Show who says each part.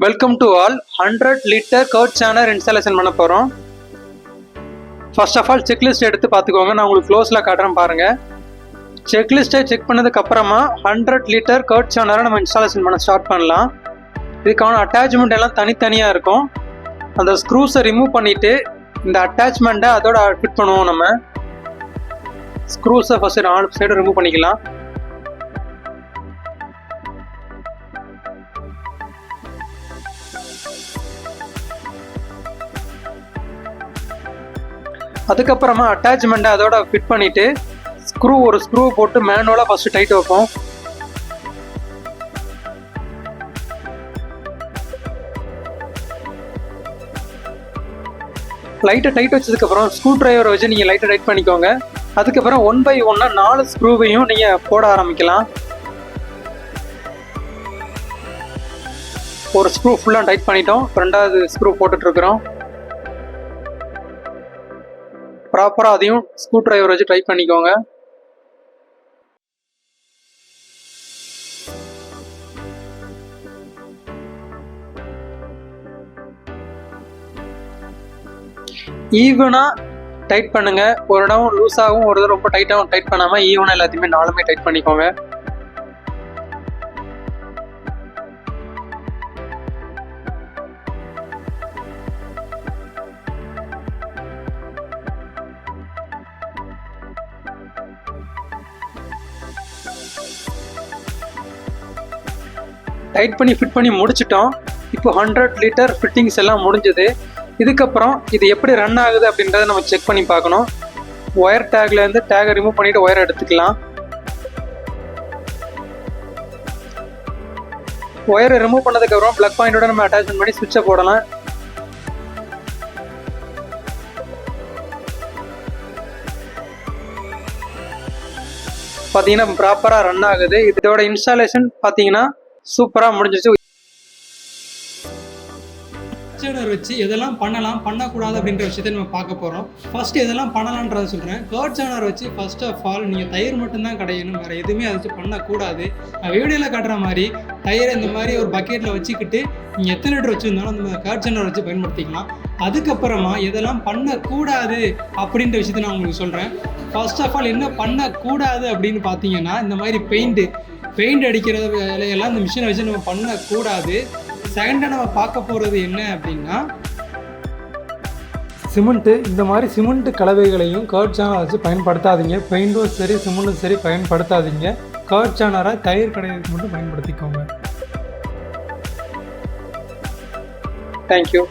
Speaker 1: Welcome to all 100 litre curd strainer installation பண்ண போகிறோம். First of all checklist எடுத்து பார்த்துக்கோங்க. நான் உங்களுக்கு க்ளோஸில் காட்டுறேன் பாருங்கள். செக்லிஸ்ட்டை செக் பண்ணதுக்கப்புறமா 100 லிட்டர் கர்ட் சேனரை நம்ம இன்ஸ்டாலேஷன் பண்ண ஸ்டார்ட் பண்ணலாம். இதுக்கான அட்டாச்மெண்ட் எல்லாம் தனித்தனியாக இருக்கும். அந்த ஸ்க்ரூஸை ரிமூவ் பண்ணிவிட்டு இந்த அட்டாச்மெண்ட்டை அதோட ஃபிட் பண்ணுவோம். நம்ம ஸ்க்ரூஸை ஃபஸ்ட்டு 4 சைடு ரிமூவ் பண்ணிக்கலாம். அதுக்கப்புறமா அட்டாச்மெண்ட்டை அதோட ஃபிட் பண்ணிவிட்டு ஒரு ஸ்க்ரூ போட்டு மேனுவலாக ஃபஸ்ட்டு டைட் வைப்போம். லைட்டை டைட் வச்சதுக்கப்புறம் ஸ்க்ரூ டிரைவரை வச்சு நீங்கள் லைட்டை டைட் பண்ணிக்கோங்க. அதுக்கப்புறம் 1 by 1 4 ஸ்க்ரூவையும் நீங்கள் போட ஆரம்பிக்கலாம். ஒரு ஸ்க்ரூ ஃபுல்லாக டைட் பண்ணிட்டோம். ரெண்டாவது ஸ்க்ரூ போட்டுட்ருக்குறோம். ப்ராப்பராக அதையும் ஸ்க்ரூ டிரைவர் வச்சு டைட் பண்ணிக்கோங்க. ஈவனாக டைட் பண்ணுங்க. ஒரு இடம் லூஸாகவும் ஒரு இடம் ரொம்ப டைட்டாகவும் டைட் பண்ணாமல் ஈவனாக எல்லாத்தையுமே 4மே டைட் பண்ணிக்கோங்க. டைட் பண்ணி ஃபிட் பண்ணி முடிச்சிட்டோம். இப்போ 100 லிட்டர் ஃபிட்டிங்ஸ் எல்லாம் முடிஞ்சது. இதுக்கப்புறம் இது எப்படி ரன் ஆகுது அப்படின்றத நம்ம செக் பண்ணி பார்க்கணும். ஒயர் டேக்லேருந்து டேகை ரிமூவ் பண்ணிவிட்டு ஒயரை எடுத்துக்கலாம். ஒயரை ரிமூவ் பண்ணதுக்கப்புறம் ப்ளக் பாயிண்டோட நம்ம அட்டாச்மெண்ட் பண்ணி சுவிட்சை போடலாம். பார்த்தீங்கன்னா ப்ராப்பராக ரன் ஆகுது. இதோட இன்ஸ்டாலேஷன் பார்த்தீங்கன்னா சூப்பராக முடிஞ்சிச்சு.
Speaker 2: சேனர் வச்சு எதெல்லாம் பண்ணலாம் பண்ணக்கூடாது அப்படின்ற விஷயத்தை நம்ம பார்க்க போகிறோம். ஃபஸ்ட்டு எதெல்லாம் பண்ணலான்றதை சொல்கிறேன். கர்ட் சேனர் வச்சு ஃபர்ஸ்ட் ஆஃப் ஆல் நீங்கள் தயிர் மட்டும்தான் கடையணும், வேறு எதுவுமே அதை வச்சு பண்ணக்கூடாது. நான் வீடியோவில் காட்டுற மாதிரி தயிரை இந்த மாதிரி ஒரு பக்கெட்டில் வச்சுக்கிட்டு நீங்கள் எத்தனை லிட்டர் வச்சுருந்தாலும் அந்த கர்ட் சேனர் வச்சு பயன்படுத்திக்கலாம். அதுக்கப்புறமா எதெல்லாம் பண்ணக்கூடாது அப்படின்ற விஷயத்தை நான் உங்களுக்கு சொல்கிறேன். ஃபர்ஸ்ட் ஆஃப் ஆல் என்ன பண்ணக்கூடாது அப்படின்னு பார்த்தீங்கன்னா, இந்த மாதிரி பெயிண்ட் அடிக்கிற வேலையெல்லாம் இந்த மிஷினை வச்சு நம்ம பண்ணக்கூடாது. செகண்டாக நம்ம பார்க்க போகிறது என்ன அப்படின்னா, சிமெண்ட்டு. இந்த மாதிரி சிமெண்ட் கலவைகளையும் கர்ட் சேனரை வச்சு பயன்படுத்தாதீங்க. பெயிண்டும் சரி சிமெண்ட்டும் சரி பயன்படுத்தாதீங்க. கர்ட் சேனரை தயிர் கடைகளுக்கு மட்டும் பயன்படுத்திக்கோங்க.
Speaker 1: தேங்க்யூ.